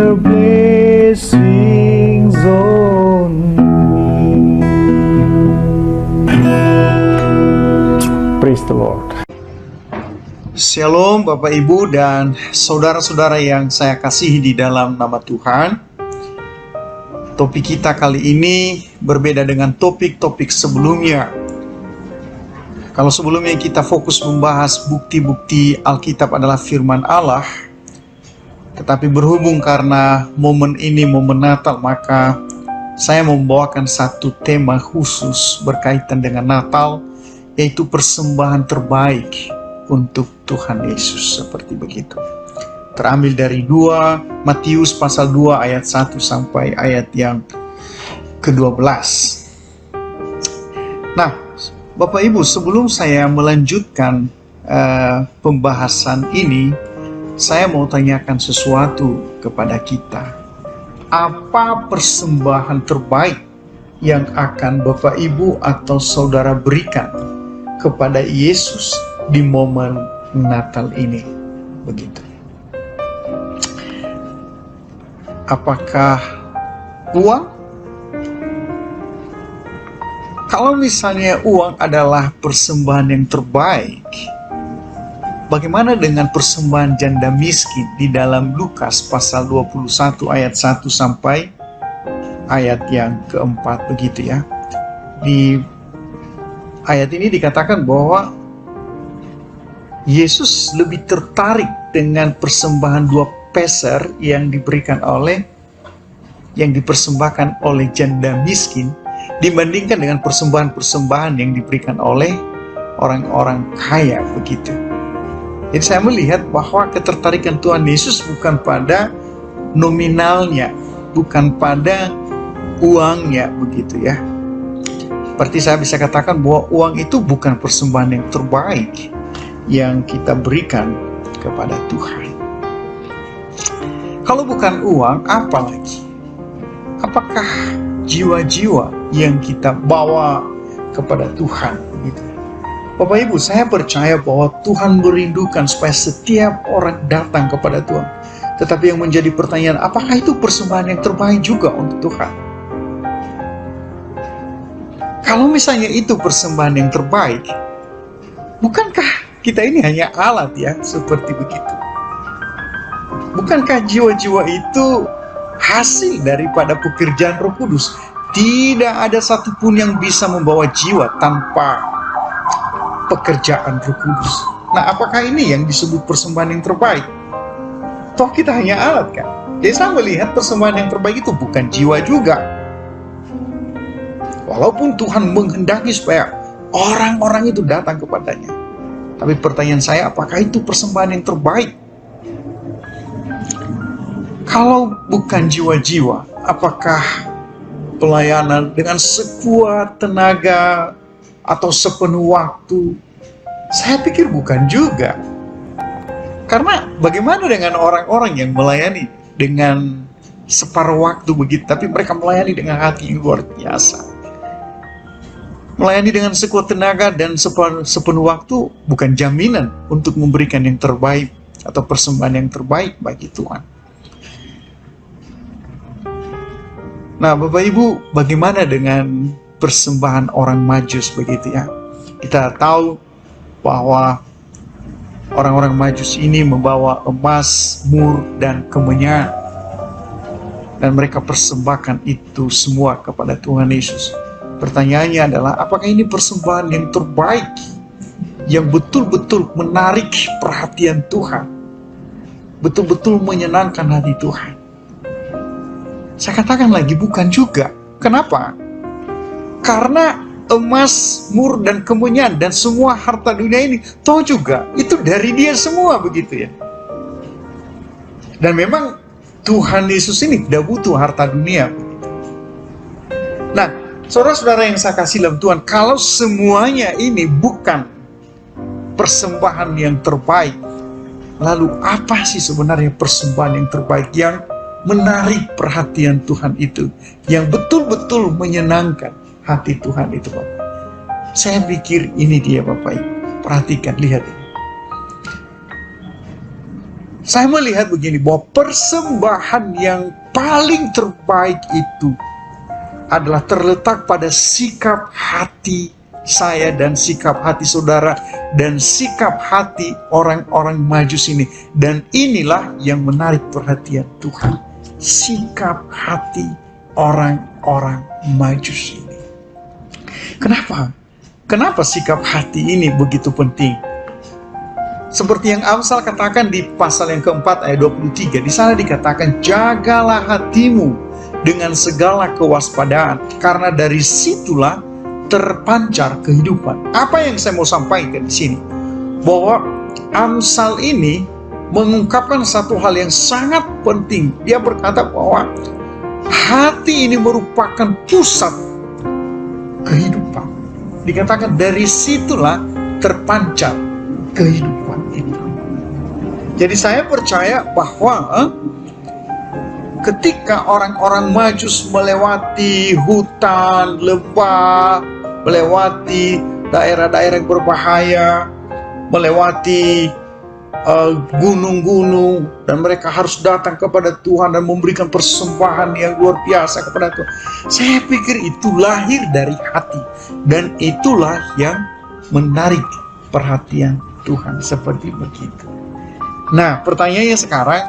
your blessings on me. Praise the Lord. Shalom Bapak Ibu dan saudara-saudara yang saya kasihi di dalam nama Tuhan. Topik kita kali ini berbeda dengan topik-topik sebelumnya. Kalau sebelumnya kita fokus membahas bukti-bukti Alkitab adalah firman Allah, tetapi berhubung karena momen ini momen Natal, maka saya membawakan satu tema khusus berkaitan dengan Natal, yaitu persembahan terbaik untuk Tuhan Yesus, seperti begitu. Terambil dari 2 Matius pasal 2 ayat 1 sampai ayat yang ke-12. Nah, Bapak Ibu, sebelum saya melanjutkan pembahasan ini, saya mau tanyakan sesuatu kepada kita. Apa persembahan terbaik yang akan Bapak Ibu atau saudara berikan kepada Yesus di momen Natal ini? Begitu. Apakah uang? Kalau misalnya uang adalah persembahan yang terbaik, bagaimana dengan persembahan janda miskin di dalam Lukas pasal 21 ayat 1 sampai ayat yang keempat, begitu ya. Di ayat ini dikatakan bahwa Yesus lebih tertarik dengan persembahan 2 peser yang dipersembahkan oleh janda miskin dibandingkan dengan persembahan-persembahan yang diberikan oleh orang-orang kaya, begitu. Jadi saya melihat bahwa ketertarikan Tuhan Yesus bukan pada nominalnya, bukan pada uangnya, begitu ya. Seperti saya bisa katakan bahwa uang itu bukan persembahan yang terbaik yang kita berikan kepada Tuhan. Kalau bukan uang, apa lagi? Apakah jiwa-jiwa yang kita bawa kepada Tuhan? Gitu. Bapak Ibu, saya percaya bahwa Tuhan merindukan supaya setiap orang datang kepada Tuhan. Tetapi yang menjadi pertanyaan, apakah itu persembahan yang terbaik juga untuk Tuhan? Kalau misalnya itu persembahan yang terbaik, bukankah kita ini hanya alat ya, seperti begitu? Bukankah jiwa-jiwa itu hasil daripada pekerjaan Roh Kudus? Tidak ada satupun yang bisa membawa jiwa tanpa pekerjaan Roh Kudus. Nah, apakah ini yang disebut persembahan yang terbaik? Toh kita hanya alat kan? Jadi saya melihat persembahan yang terbaik itu bukan jiwa juga. Walaupun Tuhan menghendaki supaya orang-orang itu datang kepadanya, tapi pertanyaan saya, apakah itu persembahan yang terbaik? Kalau bukan jiwa-jiwa, apakah pelayanan dengan sekuat tenaga atau sepenuh waktu? Saya pikir bukan juga. Karena bagaimana dengan orang-orang yang melayani dengan separuh waktu begitu, tapi mereka melayani dengan hati yang luar biasa. Melayani dengan sekuat tenaga dan sepenuh waktu bukan jaminan untuk memberikan yang terbaik atau persembahan yang terbaik bagi Tuhan. Nah, Bapak Ibu, bagaimana dengan persembahan orang Majus begitu ya? Kita tahu bahwa orang-orang Majus ini membawa emas, mur, dan kemenyan, dan mereka persembahkan itu semua kepada Tuhan Yesus. Pertanyaannya adalah, apakah ini persembahan yang terbaik, yang betul-betul menarik perhatian Tuhan, betul-betul menyenangkan hati Tuhan? Saya katakan lagi, bukan juga. Kenapa? Karena emas, mur, dan kemenyan, dan semua harta dunia ini, toh juga itu dari Dia semua, begitu ya. Dan memang Tuhan Yesus ini tidak butuh harta dunia. Nah, saudara-saudara yang saya kasih dalam Tuhan, kalau semuanya ini bukan persembahan yang terbaik, lalu apa sih sebenarnya persembahan yang terbaik yang menarik perhatian Tuhan itu, yang betul-betul menyenangkan hati Tuhan itu, Bapak? Saya pikir ini dia, Bapak Ibu. Perhatikan, lihat ini. Saya melihat begini, bahwa persembahan yang paling terbaik itu adalah terletak pada sikap hati saya dan sikap hati saudara dan sikap hati orang-orang Majus ini. Dan inilah yang menarik perhatian Tuhan. Sikap hati orang-orang Majus ini. Kenapa? Kenapa sikap hati ini begitu penting? Seperti yang Amsal katakan di pasal yang keempat ayat 23, di sana dikatakan, jagalah hatimu dengan segala kewaspadaan, karena dari situlah terpancar kehidupan. Apa yang saya mau sampaikan di sini? Bahwa Amsal ini mengungkapkan satu hal yang sangat penting. Dia berkata bahwa hati ini merupakan pusat kehidupan. Dikatakan dari situlah terpancar kehidupan ini. Jadi saya percaya bahwa ketika orang-orang Majus melewati hutan, lembah, melewati daerah-daerah yang berbahaya, melewati gunung-gunung, dan mereka harus datang kepada Tuhan dan memberikan persembahan yang luar biasa kepada Tuhan. Saya pikir itu lahir dari hati, dan itulah yang menarik perhatian Tuhan seperti begitu. Nah, pertanyaannya sekarang,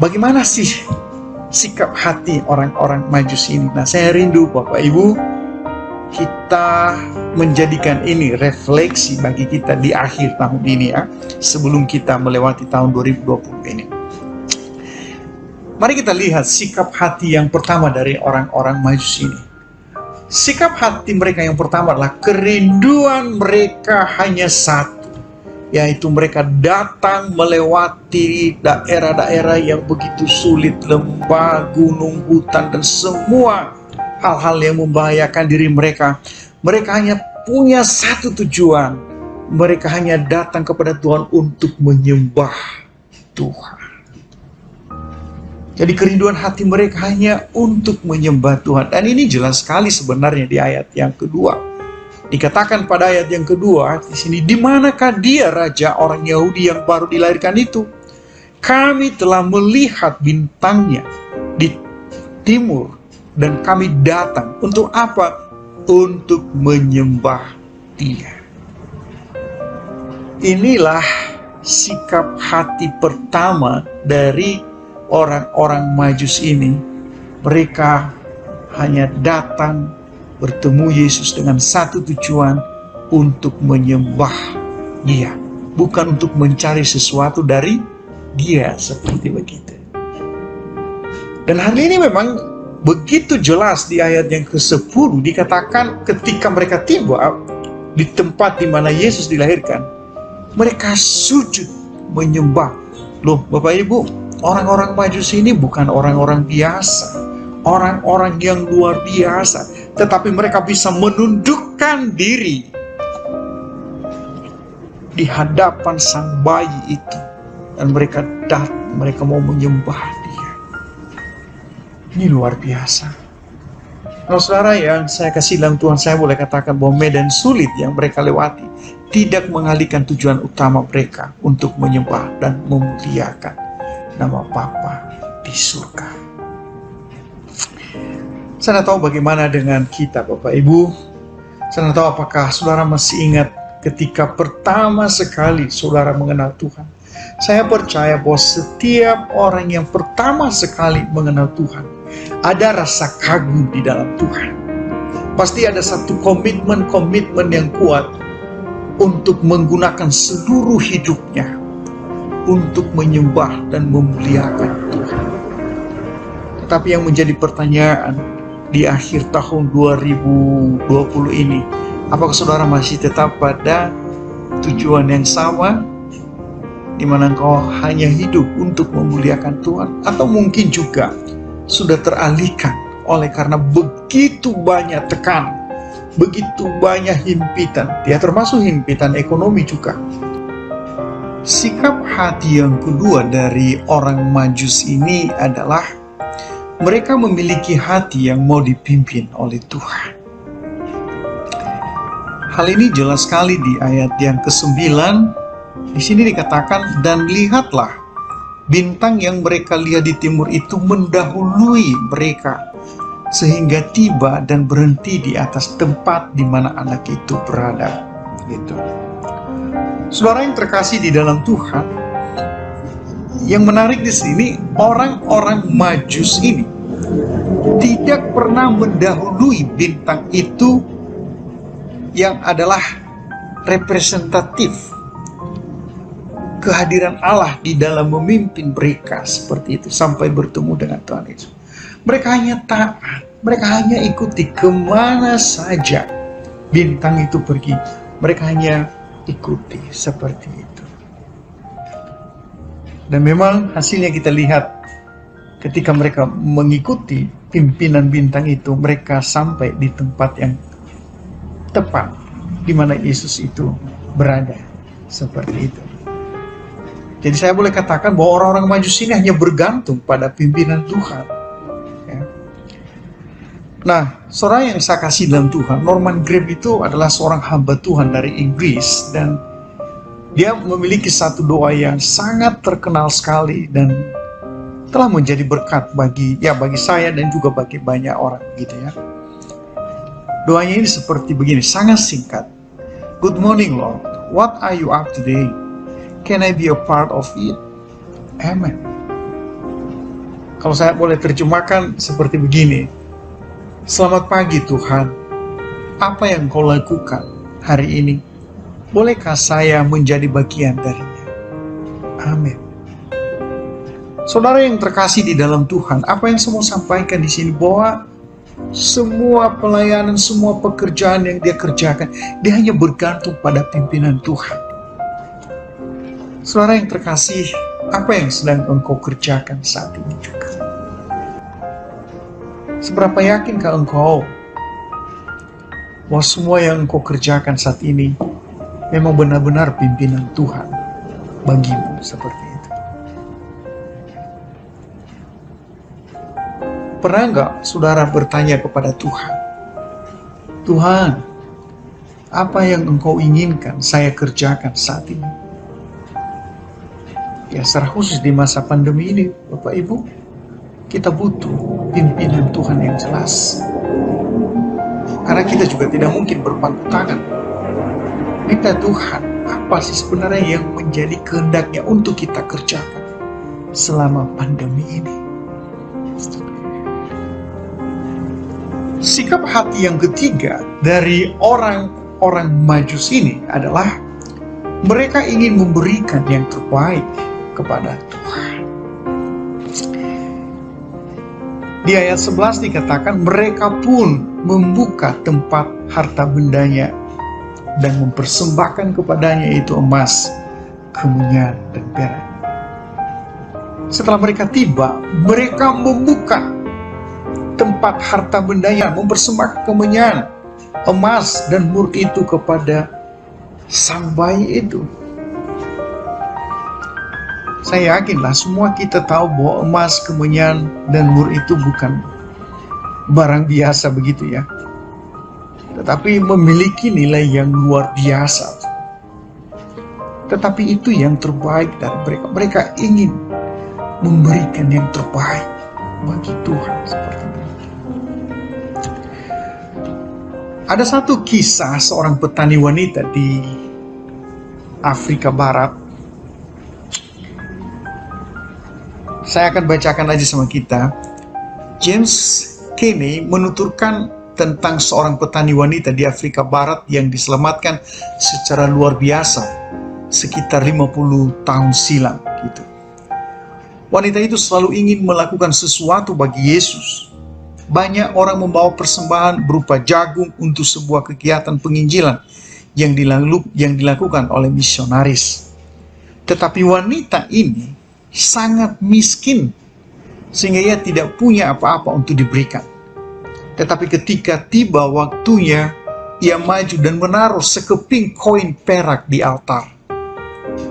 bagaimana sih sikap hati orang-orang Majus ini? Nah, saya rindu Bapak Ibu, kita menjadikan ini refleksi bagi kita di akhir tahun ini ya, sebelum kita melewati tahun 2020 ini. Mari kita lihat sikap hati yang pertama dari orang-orang Majus ini. Sikap hati mereka yang pertama adalah kerinduan mereka hanya satu, yaitu mereka datang melewati daerah-daerah yang begitu sulit, lembah, gunung, hutan, dan semua hal-hal yang membahayakan diri mereka. Mereka hanya punya satu tujuan. Mereka hanya datang kepada Tuhan untuk menyembah Tuhan. Jadi kerinduan hati mereka hanya untuk menyembah Tuhan. Dan ini jelas sekali sebenarnya di ayat yang kedua. Dikatakan pada ayat yang kedua di sini, di manakah dia raja orang Yahudi yang baru dilahirkan itu? Kami telah melihat bintangnya di timur dan kami datang untuk apa? Untuk menyembah dia. Inilah sikap hati pertama dari orang-orang Majus ini. Mereka hanya datang bertemu Yesus dengan satu tujuan, untuk menyembah Dia, bukan untuk mencari sesuatu dari Dia, seperti begitu. Dan hal ini memang begitu jelas di ayat yang ke-10 dikatakan ketika mereka tiba di tempat di mana Yesus dilahirkan, mereka sujud menyembah. Loh, Bapak Ibu, orang-orang Majus ini bukan orang-orang biasa, orang-orang yang luar biasa, tetapi mereka bisa menundukkan diri di hadapan sang bayi itu, dan mereka mau menyembah Dia. Ini luar biasa. Kalau saudara yang saya kasih dalam Tuhan, saya boleh katakan bahwa medan sulit yang mereka lewati tidak mengalihkan tujuan utama mereka untuk menyembah dan memuliakan nama Bapa di surga. Saya tahu bagaimana dengan kita Bapak Ibu. Saya tahu apakah saudara masih ingat ketika pertama sekali saudara mengenal Tuhan. Saya percaya bahwa setiap orang yang pertama sekali mengenal Tuhan, ada rasa kagum di dalam Tuhan. Pasti ada satu komitmen yang kuat untuk menggunakan seluruh hidupnya untuk menyembah dan memuliakan Tuhan. Tetapi yang menjadi pertanyaan di akhir tahun 2020 ini, apakah saudara masih tetap pada tujuan yang sama, di mana engkau hanya hidup untuk memuliakan Tuhan, atau mungkin juga sudah teralihkan oleh karena begitu banyak tekanan, begitu banyak himpitan, ya termasuk himpitan ekonomi juga. Sikap hati yang kedua dari orang Majus ini adalah mereka memiliki hati yang mau dipimpin oleh Tuhan. Hal ini jelas sekali di ayat yang ke-9. Di sini dikatakan, dan lihatlah bintang yang mereka lihat di timur itu mendahului mereka, sehingga tiba dan berhenti di atas tempat di mana anak itu berada. Gitu. Saudara yang terkasih di dalam Tuhan, yang menarik di sini, orang-orang Majus ini tidak pernah mendahului bintang itu yang adalah representatif kehadiran Allah di dalam memimpin mereka seperti itu sampai bertemu dengan Tuhan Yesus. Mereka hanya taat, mereka hanya ikuti kemana saja bintang itu pergi. Mereka hanya ikuti seperti itu. Dan memang hasilnya kita lihat ketika mereka mengikuti pimpinan bintang itu, mereka sampai di tempat yang tepat di mana Yesus itu berada seperti itu. Jadi saya boleh katakan bahwa orang-orang Majus ini hanya bergantung pada pimpinan Tuhan. Ya. Nah, seorang yang saya kasih dalam Tuhan, Norman Gray itu adalah seorang hamba Tuhan dari Inggris, dan dia memiliki satu doa yang sangat terkenal sekali dan telah menjadi berkat bagi saya dan juga bagi banyak orang gitu ya. Doanya ini seperti begini, sangat singkat. Good morning Lord, what are you up today? Can I be a part of it? Amen. Kalau saya boleh terjemahkan seperti begini. Selamat pagi Tuhan. Apa yang kau lakukan hari ini? Bolehkah saya menjadi bagian darinya? Amin. Saudara yang terkasih di dalam Tuhan, apa yang saya mau sampaikan di sini bahwa semua pelayanan, semua pekerjaan yang dia kerjakan, dia hanya bergantung pada pimpinan Tuhan. Saudara yang terkasih, apa yang sedang engkau kerjakan saat ini juga? Seberapa yakinkah engkau bahwa semua yang engkau kerjakan saat ini memang benar-benar pimpinan Tuhan bagimu seperti itu? Pernah enggak saudara bertanya kepada Tuhan, Tuhan, apa yang engkau inginkan saya kerjakan saat ini? Ya, secara khusus di masa pandemi ini, Bapak Ibu, kita butuh pimpinan Tuhan yang jelas. Karena kita juga tidak mungkin berpangku tangan. Minta Tuhan, apa sih sebenarnya yang menjadi kehendaknya untuk kita kerjakan selama pandemi ini? Sikap hati yang ketiga dari orang-orang Majus ini adalah mereka ingin memberikan yang terbaik kepada Tuhan. Di ayat 11 dikatakan mereka pun membuka tempat harta bendanya dan mempersembahkan kepadanya itu emas, kemenyan, dan perak. Setelah mereka tiba, mereka membuka tempat harta bendanya, mempersembahkan kemenyan, emas, dan mur itu kepada sang bayi itu. Saya yakinlah semua kita tahu bahwa emas, kemenyan, dan mur itu bukan barang biasa begitu ya. Tetapi memiliki nilai yang luar biasa. Tetapi itu yang terbaik dari mereka. Mereka ingin memberikan yang terbaik bagi Tuhan seperti itu. Ada satu kisah seorang petani wanita di Afrika Barat. Saya akan bacakan aja sama kita. James Kenney menuturkan tentang seorang petani wanita di Afrika Barat yang diselamatkan secara luar biasa sekitar 50 tahun silam gitu. Wanita itu selalu ingin melakukan sesuatu bagi Yesus. Banyak orang membawa persembahan berupa jagung untuk sebuah kegiatan penginjilan yang dilakukan oleh misionaris. Tetapi wanita ini sangat miskin sehingga ia tidak punya apa-apa untuk diberikan. Tetapi ketika tiba waktunya, ia maju dan menaruh sekeping koin perak di altar.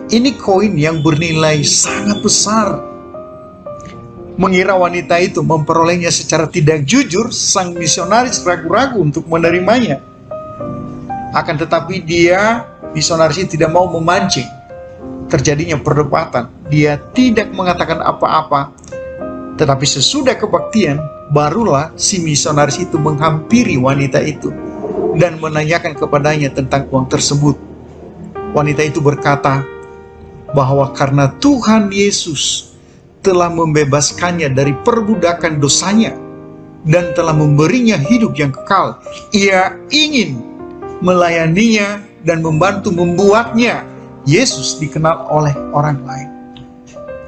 Ini koin yang bernilai sangat besar. Mengira wanita itu memperolehnya secara tidak jujur, sang misionaris ragu-ragu untuk menerimanya. Akan tetapi misionaris itu tidak mau memancing. terjadinya perdebatan. Dia tidak mengatakan apa-apa, tetapi sesudah kebaktian, barulah si misionaris itu menghampiri wanita itu dan menanyakan kepadanya tentang uang tersebut. Wanita itu berkata bahwa karena Tuhan Yesus telah membebaskannya dari perbudakan dosanya dan telah memberinya hidup yang kekal, ia ingin melayaninya dan membantu membuatnya Yesus dikenal oleh orang lain.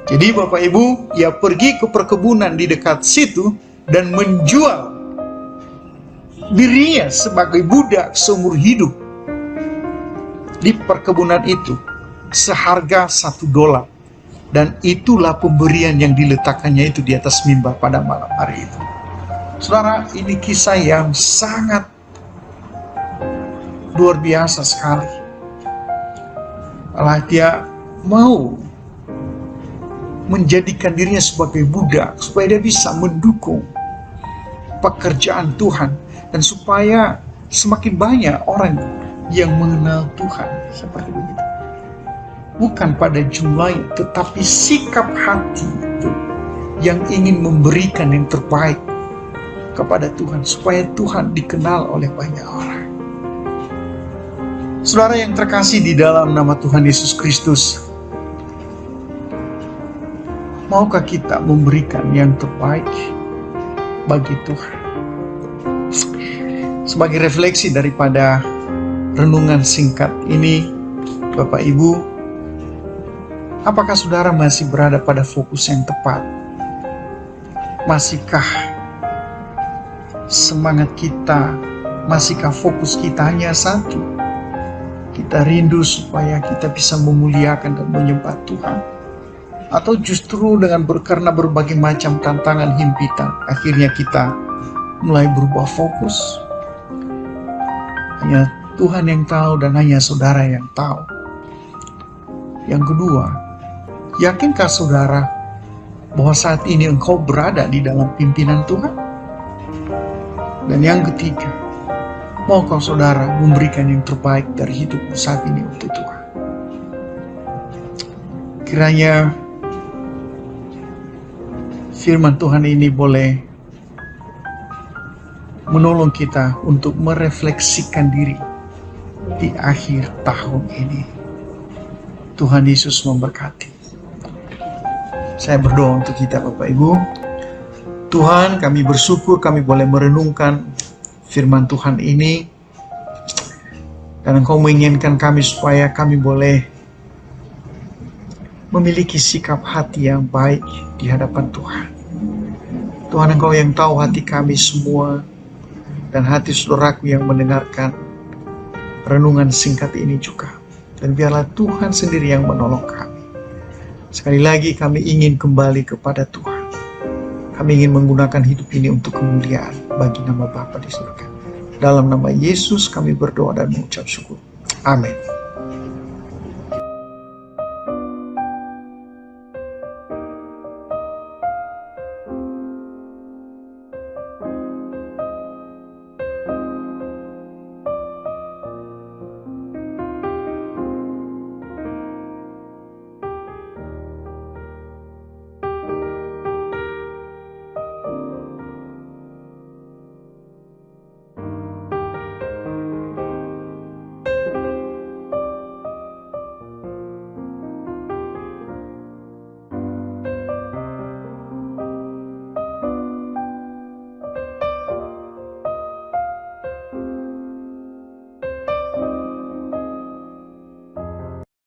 Jadi Bapak Ibu, ia pergi ke perkebunan di dekat situ dan menjual dirinya sebagai budak seumur hidup di perkebunan itu seharga $1. Dan itulah pemberian yang diletakkannya itu di atas mimbar pada malam hari itu. Saudara, ini kisah yang sangat luar biasa sekali. Allah dia mau menjadikan dirinya sebagai budak supaya dia bisa mendukung pekerjaan Tuhan dan supaya semakin banyak orang yang mengenal Tuhan seperti begitu. Bukan pada jumlahnya, tetapi sikap hati itu yang ingin memberikan yang terbaik kepada Tuhan supaya Tuhan dikenal oleh banyak orang. Saudara yang terkasih di dalam nama Tuhan Yesus Kristus, maukah kita memberikan yang terbaik bagi Tuhan? Sebagai refleksi daripada renungan singkat ini, Bapak Ibu, apakah saudara masih berada pada fokus yang tepat? Masihkah semangat kita, masihkah fokus kita hanya satu? Kita rindu supaya kita bisa memuliakan dan menyembah Tuhan. Atau justru karena berbagai macam tantangan himpitan, akhirnya kita mulai berubah fokus. Hanya Tuhan yang tahu dan hanya saudara yang tahu. Yang kedua, yakinkah saudara bahwa saat ini engkau berada di dalam pimpinan Tuhan? Dan yang ketiga, maukah saudara memberikan yang terbaik dari hidupmu saat ini untuk Tuhan? Kiranya firman Tuhan ini boleh menolong kita untuk merefleksikan diri di akhir tahun ini. Tuhan Yesus memberkati. Saya berdoa untuk kita Bapak Ibu. Tuhan, kami bersyukur kami boleh merenungkan firman Tuhan ini. Dan Engkau menginginkan kami supaya kami boleh memiliki sikap hati yang baik di hadapan Tuhan. Tuhan, Engkau yang tahu hati kami semua dan hati saudaraku yang mendengarkan renungan singkat ini juga. Dan biarlah Tuhan sendiri yang menolong kami. Sekali lagi kami ingin kembali kepada Tuhan. Kami ingin menggunakan hidup ini untuk kemuliaan bagi nama Bapa di surga. Dalam nama Yesus kami berdoa dan mengucap syukur. Amin.